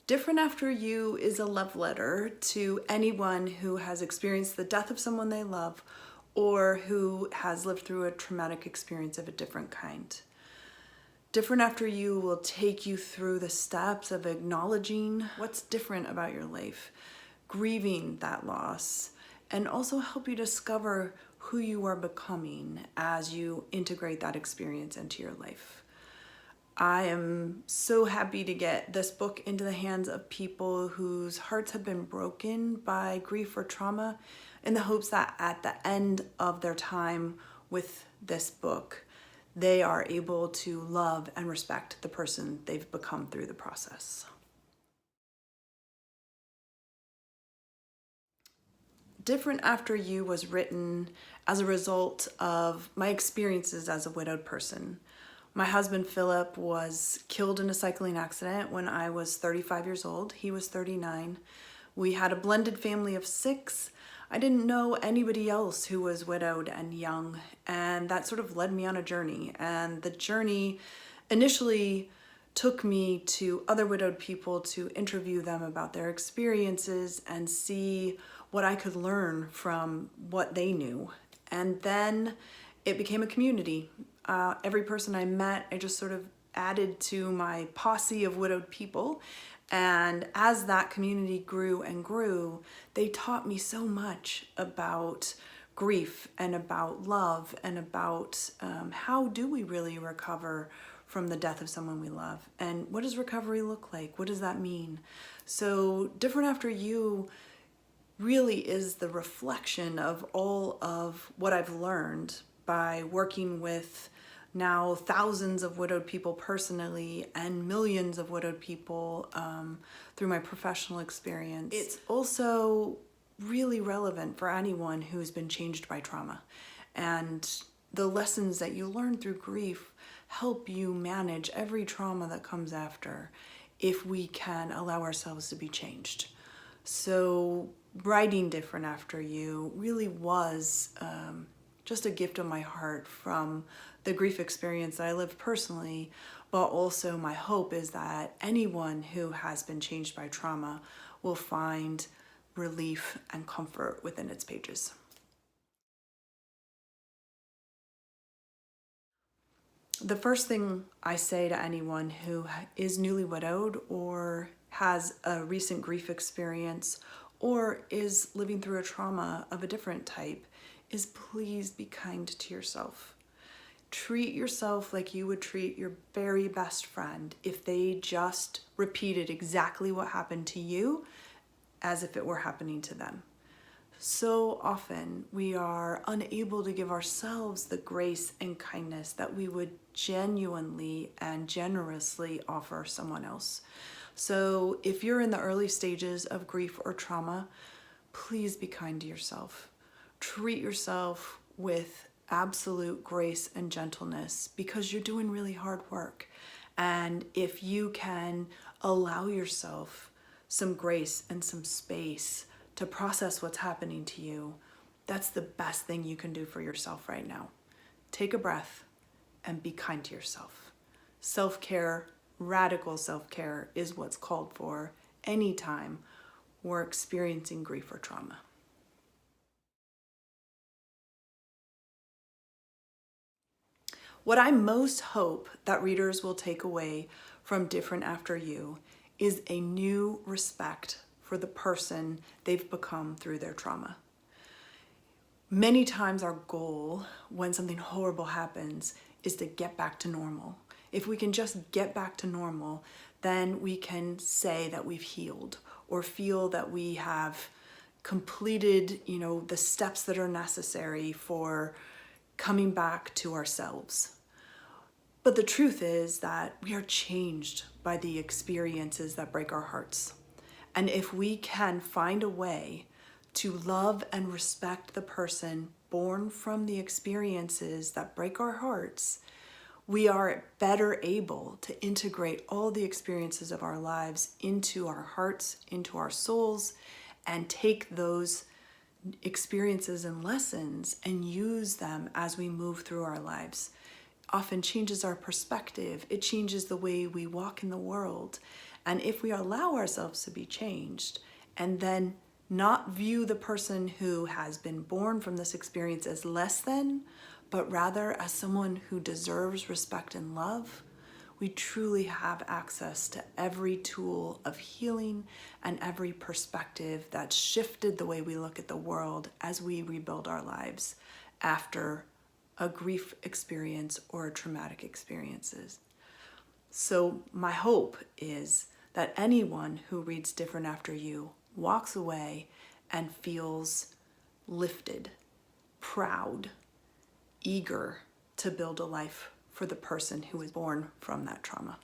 Different After You is a love letter to anyone who has experienced the death of someone they love or who has lived through a traumatic experience of a different kind. Different After You will take you through the steps of acknowledging what's different about your life, grieving that loss, and also help you discover who you are becoming as you integrate that experience into your life. I am so happy to get this book into the hands of people whose hearts have been broken by grief or trauma, in the hopes that at the end of their time with this book, they are able to love and respect the person they've become through the process. Different After You was written as a result of my experiences as a widowed person. My husband, Philip, was killed in a cycling accident when I was 35 years old. He was 39. We had a blended family of 6. I didn't know anybody else who was widowed and young, and that sort of led me on a journey. And the journey initially took me to other widowed people to interview them about their experiences and see what I could learn from what they knew. And then it became a community. Every person I met, I just sort of added to my posse of widowed people. And as that community grew and grew, they taught me so much about grief and about love and about how do we really recover from the death of someone we love, and what does recovery look like? What does that mean? So Different After You really is the reflection of all of what I've learned by working with now thousands of widowed people personally and millions of widowed people through my professional experience. It's also really relevant for anyone who's been changed by trauma. And the lessons that you learn through grief help you manage every trauma that comes after if we can allow ourselves to be changed. So writing Different After You really was just a gift of my heart from the grief experience that I lived personally, but also my hope is that anyone who has been changed by trauma will find relief and comfort within its pages. The first thing I say to anyone who is newly widowed or has a recent grief experience or is living through a trauma of a different type is please be kind to yourself. Treat yourself like you would treat your very best friend if they just repeated exactly what happened to you as if it were happening to them. So often we are unable to give ourselves the grace and kindness that we would genuinely and generously offer someone else. So if you're in the early stages of grief or trauma, please be kind to yourself. Treat yourself with absolute grace and gentleness because you're doing really hard work. And if you can allow yourself some grace and some space to process what's happening to you, that's the best thing you can do for yourself right now. Take a breath and be kind to yourself. Self-care, radical self-care is what's called for anytime we're experiencing grief or trauma. What I most hope that readers will take away from Different After You is a new respect for the person they've become through their trauma. Many times our goal when something horrible happens is to get back to normal. If we can just get back to normal, then we can say that we've healed or feel that we have completed, the steps that are necessary for coming back to ourselves. But the truth is that we are changed by the experiences that break our hearts. And if we can find a way to love and respect the person born from the experiences that break our hearts, we are better able to integrate all the experiences of our lives into our hearts, into our souls, and take those experiences and lessons and use them as we move through our lives. Often changes our perspective. It changes the way we walk in the world. And if we allow ourselves to be changed and then not view the person who has been born from this experience as less than, but rather as someone who deserves respect and love, we truly have access to every tool of healing and every perspective that shifted the way we look at the world as we rebuild our lives after a grief experience or a traumatic experiences. So my hope is that anyone who reads Different After You walks away and feels lifted, proud, eager to build a life for the person who was born from that trauma.